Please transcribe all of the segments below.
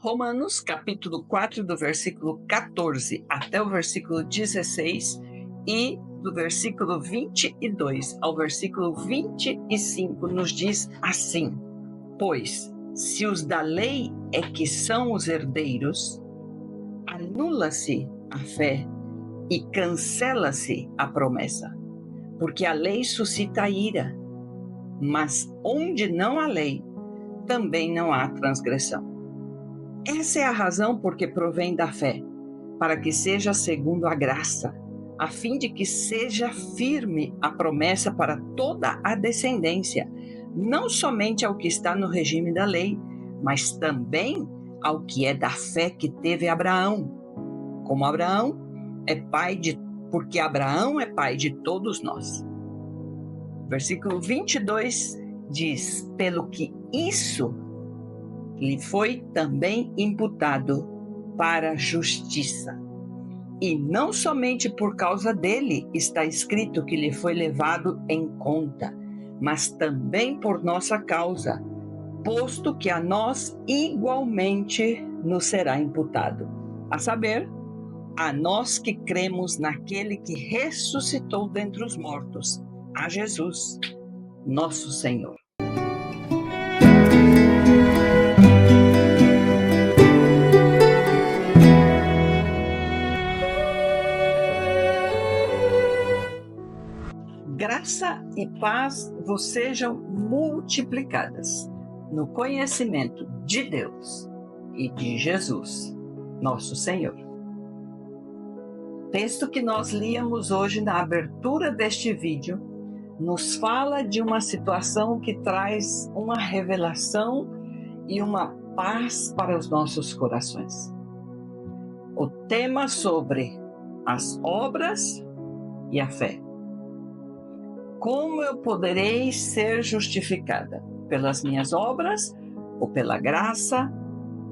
Romanos, capítulo 4, do versículo 14 até o versículo 16 e do versículo 22 ao versículo 25 nos diz assim: Pois, se os da lei é que são os herdeiros, anula-se a fé e cancela-se a promessa, porque a lei suscita ira, mas onde não há lei, também não há transgressão. Essa é a razão porque provém da fé, para que seja segundo a graça, a fim de que seja firme a promessa para toda a descendência, não somente ao que está no regime da lei, mas também ao que é da fé que teve Abraão. Como Abraão é pai de, porque Abraão é pai de todos nós. Versículo 22 diz: pelo que isso lhe foi também imputado para a justiça. E não somente por causa dele está escrito que lhe foi levado em conta, mas também por nossa causa, posto que a nós igualmente nos será imputado. A saber, a nós que cremos naquele que ressuscitou dentre os mortos, a Jesus, nosso Senhor. Graça e paz vos sejam multiplicadas no conhecimento de Deus e de Jesus, nosso Senhor. O texto que nós líamos hoje na abertura deste vídeo nos fala de uma situação que traz uma revelação e uma paz para os nossos corações. O tema sobre as obras e a fé. Como eu poderei ser justificada? Pelas minhas obras ou pela graça?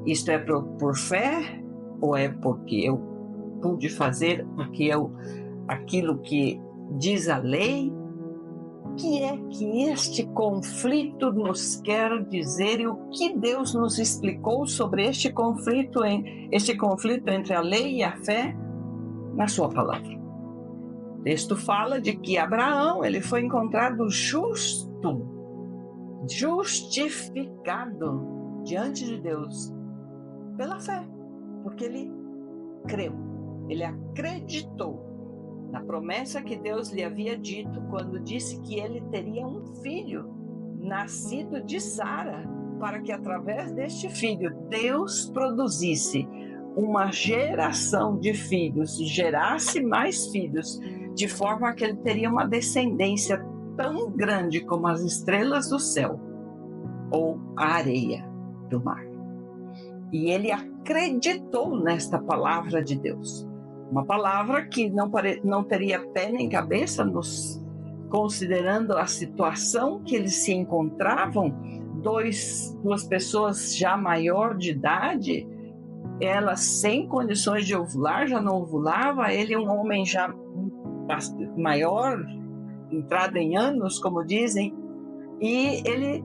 Isto é por fé ou é porque eu pude fazer aquilo que diz a lei? O que é que este conflito nos quer dizer e o que Deus nos explicou sobre este conflito entre a lei e a fé na sua palavra? O texto fala de que Abraão ele foi encontrado justificado diante de Deus pela fé, porque ele creu, ele acreditou na promessa que Deus lhe havia dito quando disse que ele teria um filho nascido de Sara, para que através deste filho Deus produzisse uma geração de filhos e gerasse mais filhos, de forma que ele teria uma descendência tão grande como as estrelas do céu ou a areia do mar. E ele acreditou nesta palavra de Deus. Uma palavra que não teria pé nem cabeça, considerando a situação que eles se encontravam, duas pessoas já maior de idade, ela sem condições de ovular, já não ovulava, ele um homem já maior, entrado em anos, como dizem, e ele,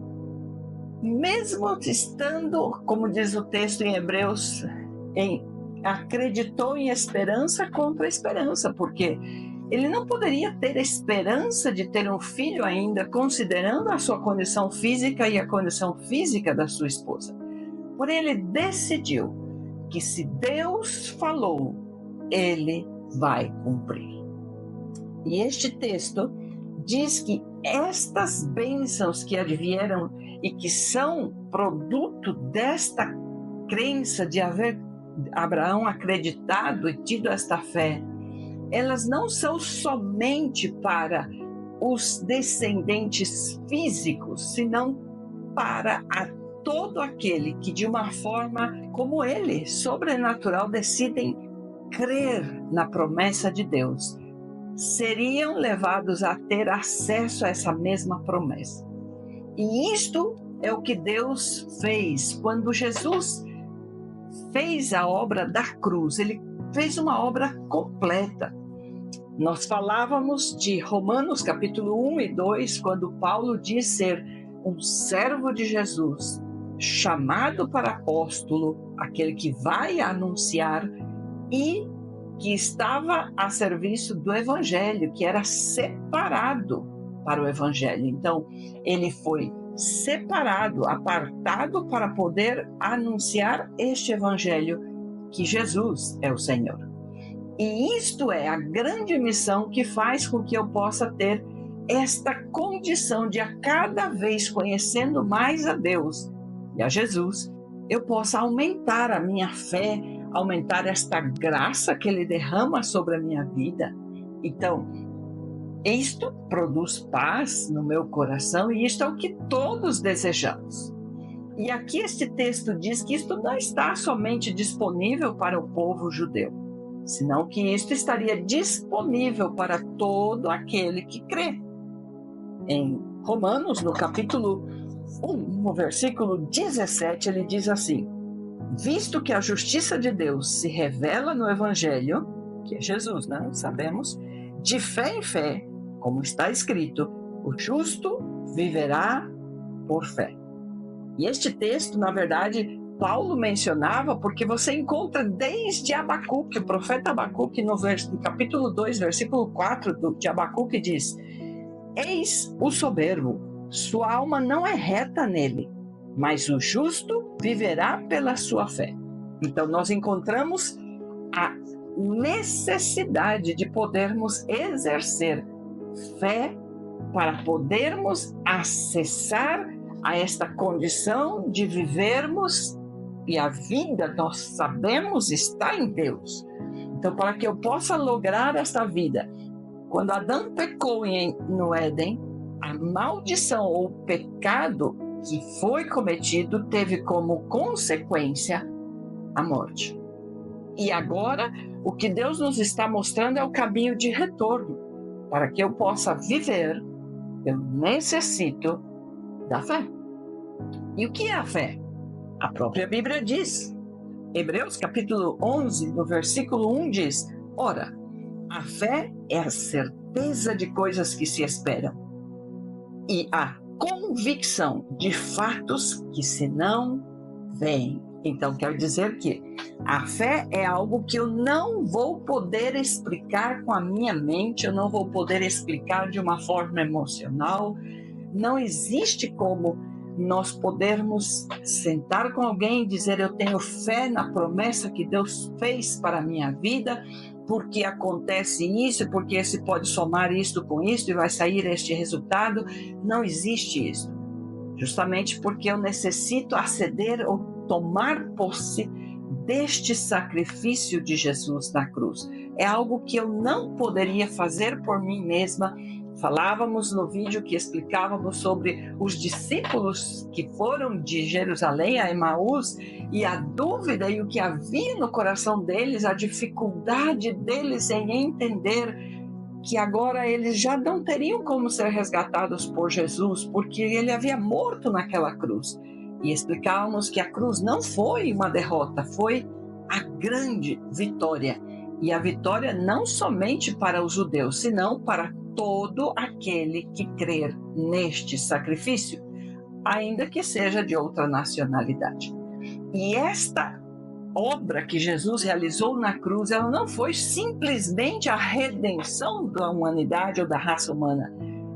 mesmo estando, como diz o texto em Hebreus, acreditou em esperança contra esperança, porque ele não poderia ter esperança de ter um filho ainda, considerando a sua condição física e a condição física da sua esposa. Porém, ele decidiu que se Deus falou, ele vai cumprir. E este texto diz que estas bênçãos que advieram e que são produto desta crença de haver Abraão acreditado e tido esta fé, elas não são somente para os descendentes físicos, senão para todo aquele que de uma forma como ele, sobrenatural, decidem crer na promessa de Deus, seriam levados a ter acesso a essa mesma promessa. E isto é o que Deus fez quando Jesus fez a obra da cruz. Ele fez uma obra completa. Nós falávamos de Romanos capítulo 1 e 2, quando Paulo diz ser um servo de Jesus, chamado para apóstolo, aquele que vai anunciar e que estava a serviço do evangelho, que era separado para o evangelho. Então, ele foi separado, apartado para poder anunciar este evangelho, que Jesus é o Senhor. E isto é a grande missão que faz com que eu possa ter esta condição de, a cada vez conhecendo mais a Deus e a Jesus, eu possa aumentar a minha fé, aumentar esta graça que Ele derrama sobre a minha vida. Então, isto produz paz no meu coração, e isto é o que todos desejamos. E aqui este texto diz que isto não está somente disponível para o povo judeu, senão que isto estaria disponível para todo aquele que crê. Em Romanos, no capítulo 1, no versículo 17, ele diz assim: visto que a justiça de Deus se revela no Evangelho, que é Jesus, né? Sabemos, de fé em fé, como está escrito, o justo viverá por fé. E este texto, na verdade, Paulo mencionava porque você encontra desde Abacuque, o profeta Abacuque, no capítulo 2, versículo 4 de Abacuque diz: eis o soberbo, sua alma não é reta nele, mas o justo viverá pela sua fé. Então nós encontramos a necessidade de podermos exercer fé para podermos acessar a esta condição de vivermos, e a vida, nós sabemos, está em Deus. Então, para que eu possa lograr esta vida, quando Adão pecou no Éden, a maldição ou o pecado que foi cometido teve como consequência a morte. E agora, o que Deus nos está mostrando é o caminho de retorno. Para que eu possa viver, eu necessito da fé. E o que é a fé? A própria Bíblia diz. Hebreus capítulo 11, no versículo 1 diz: ora, a fé é a certeza de coisas que se esperam e a convicção de fatos que se não veem. Então, quer dizer que a fé é algo que eu não vou poder explicar com a minha mente, eu não vou poder explicar de uma forma emocional. Não existe como nós podermos sentar com alguém e dizer: eu tenho fé na promessa que Deus fez para a minha vida, porque acontece isso, porque esse pode somar isto com isto e vai sair este resultado. Não existe isso. Justamente porque eu necessito aceder ou tomar posse deste sacrifício de Jesus na cruz. É algo que eu não poderia fazer por mim mesma. Falávamos no vídeo que explicávamos sobre os discípulos que foram de Jerusalém a Emaús, e a dúvida e o que havia no coração deles, a dificuldade deles em entender que agora eles já não teriam como ser resgatados por Jesus, porque ele havia morto naquela cruz. E explicávamos que a cruz não foi uma derrota, foi a grande vitória. E a vitória não somente para os judeus, senão para todo aquele que crer neste sacrifício, ainda que seja de outra nacionalidade. E esta obra que Jesus realizou na cruz, ela não foi simplesmente a redenção da humanidade ou da raça humana,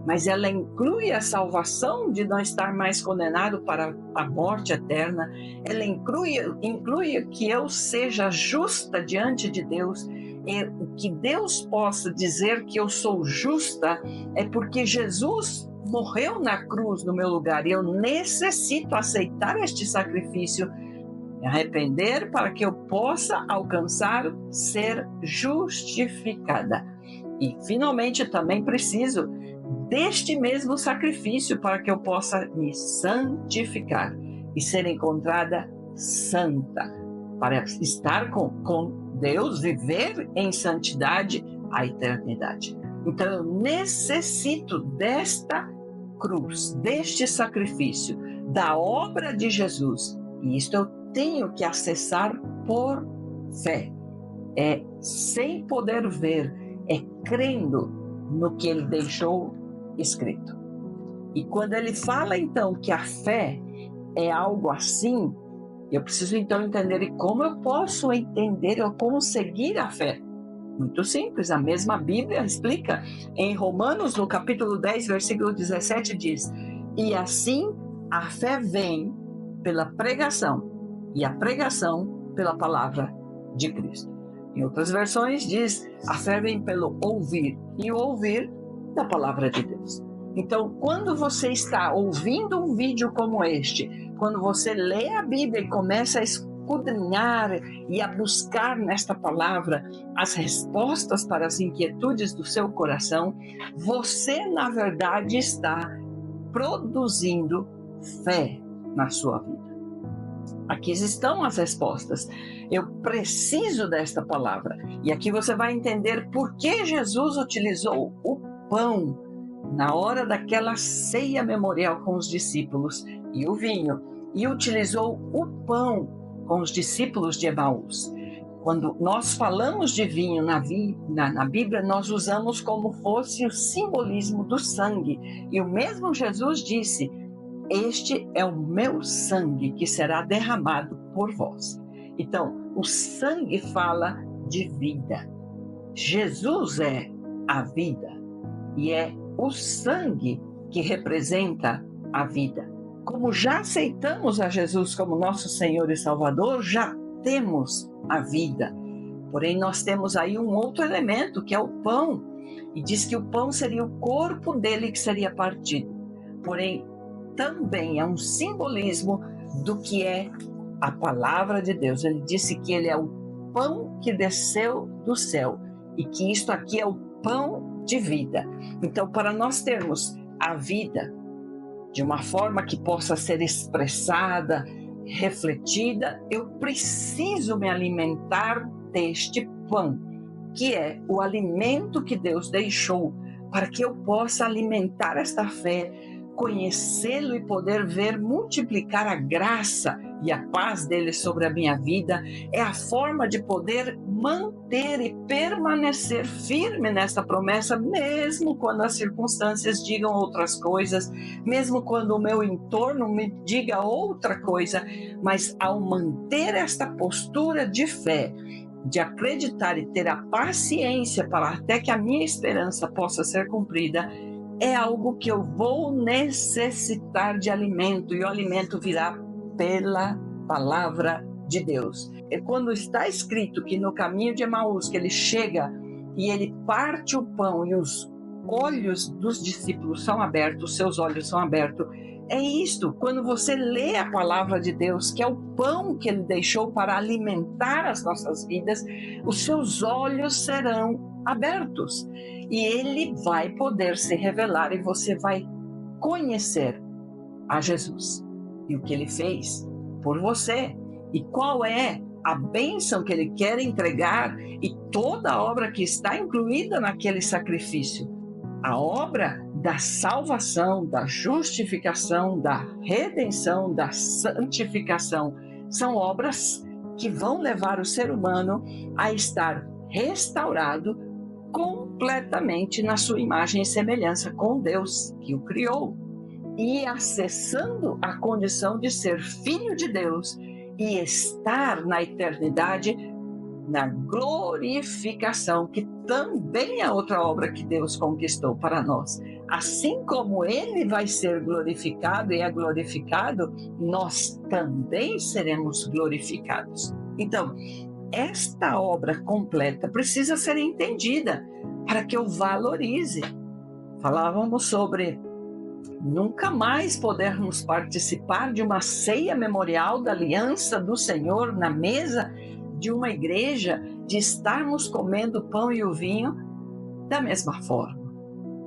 mas ela inclui a salvação de não estar mais condenado para a morte eterna. Ela inclui que eu seja justa diante de Deus. E o que Deus possa dizer que eu sou justa é porque Jesus morreu na cruz no meu lugar, e eu necessito aceitar este sacrifício, me arrepender para que eu possa alcançar ser justificada. E finalmente também preciso deste mesmo sacrifício para que eu possa me santificar e ser encontrada santa, para estar com Deus, viver em santidade a eternidade. Então eu necessito desta cruz, deste sacrifício, da obra de Jesus, e isto eu tenho que acessar por fé. É sem poder ver, é crendo no que ele deixou escrito. E quando ele fala então que a fé é algo assim, eu preciso então entender e como eu posso entender ou conseguir a fé. Muito simples, a mesma Bíblia explica. Em Romanos, no capítulo 10, versículo 17, diz: e assim a fé vem pela pregação, e a pregação pela palavra de Cristo. Em outras versões diz: a fé vem pelo ouvir, e o ouvir da palavra de Deus. Então, quando você está ouvindo um vídeo como este, quando você lê a Bíblia e começa a escudrinhar e a buscar nesta palavra as respostas para as inquietudes do seu coração, você, na verdade, está produzindo fé na sua vida. Aqui estão as respostas. Eu preciso desta palavra. E aqui você vai entender por que Jesus utilizou o pão na hora daquela ceia memorial com os discípulos e o vinho, e utilizou o pão com os discípulos de Emaús. Quando nós falamos de vinho na Bíblia, nós usamos como fosse o simbolismo do sangue. E o mesmo Jesus disse: este é o meu sangue que será derramado por vós. Então, o sangue fala de vida. Jesus é a vida e é o sangue que representa a vida. Como já aceitamos a Jesus como nosso Senhor e Salvador, já temos a vida. Porém, nós temos aí um outro elemento, que é o pão. E diz que o pão seria o corpo dele que seria partido. Porém, também é um simbolismo do que é a palavra de Deus. Ele disse que ele é o pão que desceu do céu e que isto aqui é o pão de vida. Então, para nós termos a vida de uma forma que possa ser expressada, refletida, eu preciso me alimentar deste pão, que é o alimento que Deus deixou para que eu possa alimentar esta fé, conhecê-lo e poder ver multiplicar a graça e a paz dele sobre a minha vida. É a forma de poder manter e permanecer firme nessa promessa, mesmo quando as circunstâncias digam outras coisas, mesmo quando o meu entorno me diga outra coisa, mas ao manter esta postura de fé, de acreditar e ter a paciência para até que a minha esperança possa ser cumprida, é algo que eu vou necessitar de alimento, e o alimento virá pela palavra de Deus. É quando está escrito que no caminho de Emaús, que ele chega e ele parte o pão e os olhos dos discípulos são abertos, seus olhos são abertos. É isto, quando você lê a palavra de Deus, que é o pão que ele deixou para alimentar as nossas vidas, os seus olhos serão abertos e ele vai poder se revelar e você vai conhecer a Jesus e o que ele fez por você e qual é a bênção que ele quer entregar e toda a obra que está incluída naquele sacrifício. A obra da salvação, da justificação, da redenção, da santificação, são obras que vão levar o ser humano a estar restaurado completamente na sua imagem e semelhança com Deus que o criou, e acessando a condição de ser filho de Deus e estar na eternidade na glorificação, que também é outra obra que Deus conquistou para nós. Assim como ele vai ser glorificado e é glorificado, nós também seremos glorificados. Então, esta obra completa precisa ser entendida para que eu valorize. Falávamos sobre nunca mais podermos participar de uma ceia memorial da aliança do Senhor na mesa de uma igreja, de estarmos comendo o pão e o vinho da mesma forma.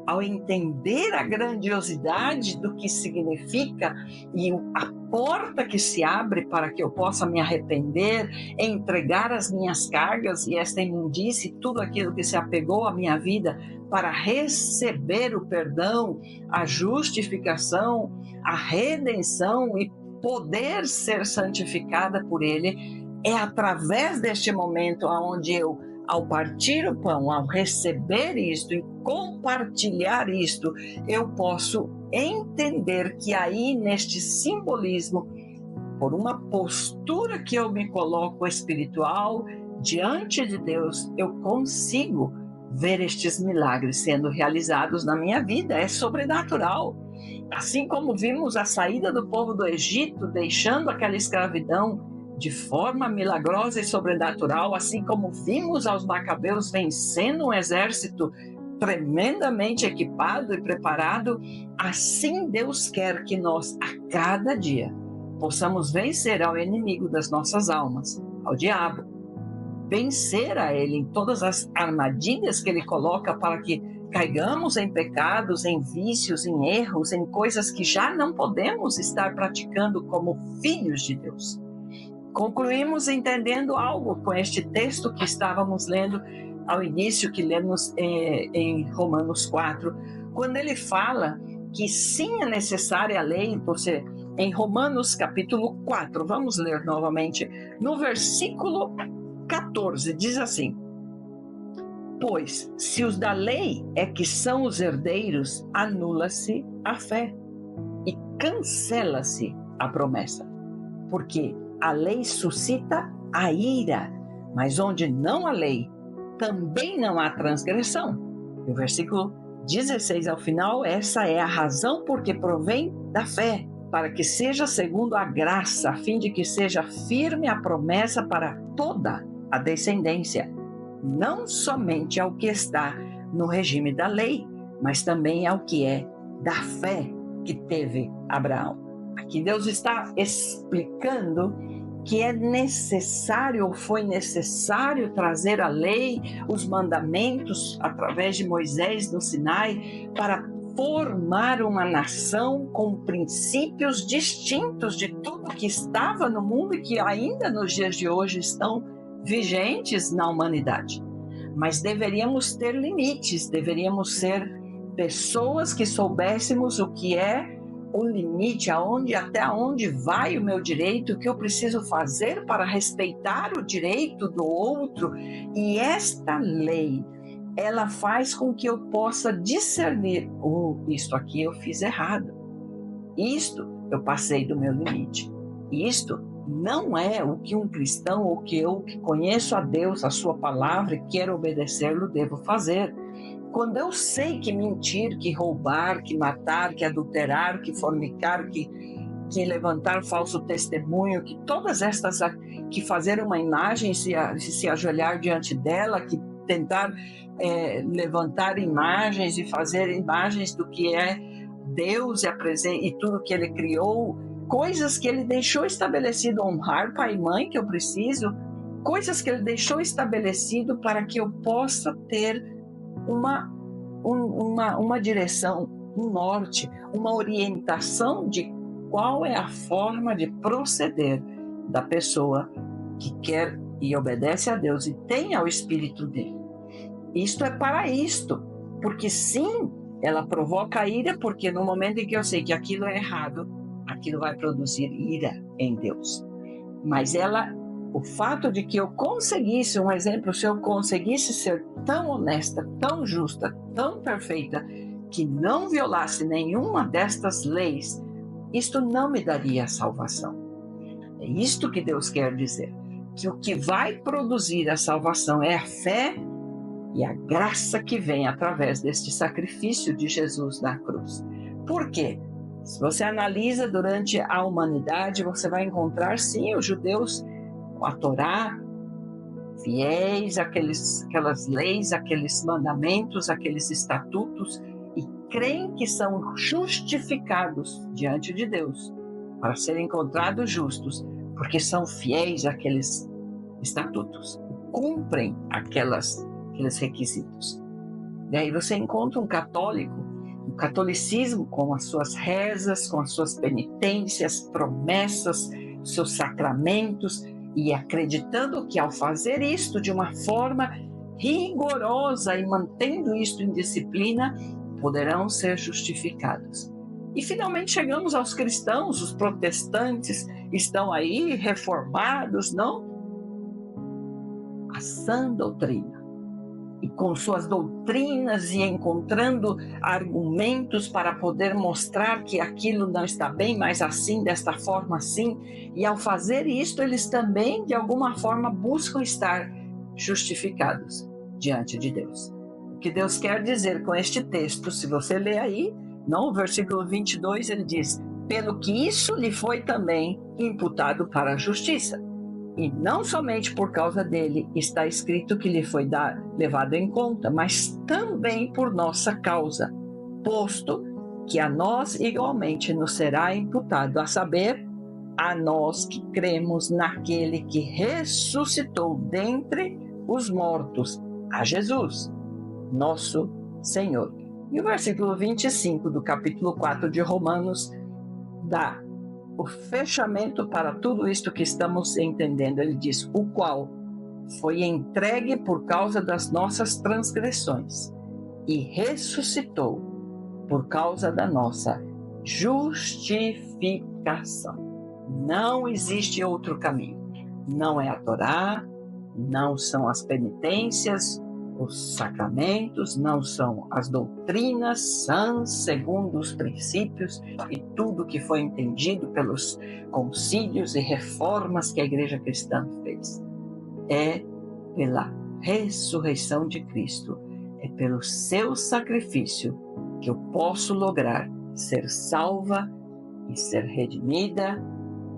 Ao entender a grandiosidade do que significa e a porta que se abre para que eu possa me arrepender, entregar as minhas cargas e esta imundície, tudo aquilo que se apegou à minha vida, para receber o perdão, a justificação, a redenção e poder ser santificada por ele, é através deste momento onde eu ao partir o pão, ao receber isto e compartilhar isto, eu posso entender que aí neste simbolismo, por uma postura que eu me coloco espiritual diante de Deus, eu consigo ver estes milagres sendo realizados na minha vida. É sobrenatural. Assim como vimos a saída do povo do Egito, deixando aquela escravidão de forma milagrosa e sobrenatural, assim como vimos aos macabeus vencendo um exército tremendamente equipado e preparado, assim Deus quer que nós, a cada dia, possamos vencer ao inimigo das nossas almas, ao diabo, vencer a ele em todas as armadilhas que ele coloca para que caigamos em pecados, em vícios, em erros, em coisas que já não podemos estar praticando como filhos de Deus. Concluímos entendendo algo com este texto que estávamos lendo ao início, que lemos em Romanos 4, quando ele fala que sim é necessária a lei. Você, em Romanos capítulo 4, vamos ler novamente, no versículo 14, diz assim: pois se os da lei é que são os herdeiros, anula-se a fé e cancela-se a promessa, porque a lei suscita a ira, mas onde não há lei, também não há transgressão. E o versículo 16 ao final, essa é a razão porque provém da fé, para que seja segundo a graça, a fim de que seja firme a promessa para toda a descendência, não somente ao que está no regime da lei, mas também ao que é da fé que teve Abraão. Aqui Deus está explicando que é necessário, ou foi necessário trazer a lei, os mandamentos através de Moisés no Sinai, para formar uma nação com princípios distintos de tudo que estava no mundo e que ainda nos dias de hoje estão vigentes na humanidade. Mas deveríamos ter limites, deveríamos ser pessoas que soubéssemos o que é o limite, até onde vai o meu direito, o que eu preciso fazer para respeitar o direito do outro. E esta lei, ela faz com que eu possa discernir: isto aqui eu fiz errado, isto eu passei do meu limite, isto não é o que um cristão, ou que eu que conheço a Deus, a sua palavra e quero obedecê-lo, devo fazer. Quando eu sei que mentir, que roubar, que matar, que adulterar, que fornicar, que levantar falso testemunho, que todas estas, que fazer uma imagem e se ajoelhar diante dela, que tentar levantar imagens e fazer imagens do que é Deus e tudo que Ele criou, coisas que Ele deixou estabelecido, honrar pai e mãe, que eu preciso, coisas que Ele deixou estabelecido para que eu possa ter uma direção, um norte, uma orientação de qual é a forma de proceder da pessoa que quer e obedece a Deus e tem ao Espírito dele. Isto é para isto, porque sim, ela provoca ira, porque no momento em que eu sei que aquilo é errado, aquilo vai produzir ira em Deus. Mas o fato de que eu conseguisse, um exemplo, se eu conseguisse ser tão honesta, tão justa, tão perfeita, que não violasse nenhuma destas leis, isto não me daria a salvação. É isto que Deus quer dizer, que o que vai produzir a salvação é a fé e a graça que vem através deste sacrifício de Jesus na cruz. Por quê? Se você analisa durante a humanidade, você vai encontrar, sim, os judeus, a Torá, fiéis àquelas leis, aqueles mandamentos, aqueles estatutos, e creem que são justificados diante de Deus para serem encontrados justos, porque são fiéis àqueles estatutos, cumprem aqueles requisitos. E aí você encontra um católico, o catolicismo, com as suas rezas, com as suas penitências, promessas, seus sacramentos, e acreditando que ao fazer isto de uma forma rigorosa e mantendo isto em disciplina, poderão ser justificados. E finalmente chegamos aos cristãos, os protestantes estão aí reformados, não? sã doutrina. E com suas doutrinas e encontrando argumentos para poder mostrar que aquilo não está bem, mas assim, desta forma assim. E ao fazer isto, eles também, de alguma forma, buscam estar justificados diante de Deus. O que Deus quer dizer com este texto, se você ler aí, no versículo 22, ele diz: pelo que isso lhe foi também imputado para a justiça. E não somente por causa dele está escrito que lhe foi levado em conta, mas também por nossa causa, posto que a nós igualmente nos será imputado, a saber, a nós que cremos naquele que ressuscitou dentre os mortos, a Jesus, nosso Senhor. E o versículo 25 do capítulo 4 de Romanos dá o fechamento para tudo isto que estamos entendendo. Ele diz: o qual foi entregue por causa das nossas transgressões e ressuscitou por causa da nossa justificação. Não existe outro caminho. Não é a Torá, não são as penitências, os sacramentos, não são as doutrinas sãs segundo os princípios e tudo que foi entendido pelos concílios e reformas que a Igreja Cristã fez. É pela ressurreição de Cristo, é pelo seu sacrifício que eu posso lograr ser salva e ser redimida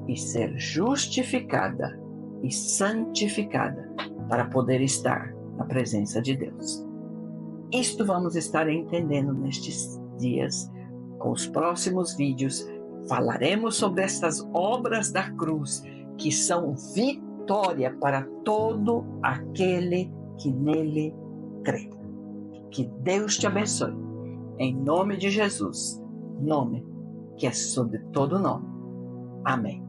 e ser justificada e santificada para poder estar na presença de Deus. Isto vamos estar entendendo nestes dias. Com os próximos vídeos, falaremos sobre estas obras da cruz, que são vitória para todo aquele que nele crê. Que Deus te abençoe. Em nome de Jesus, nome que é sobre todo nome. Amém.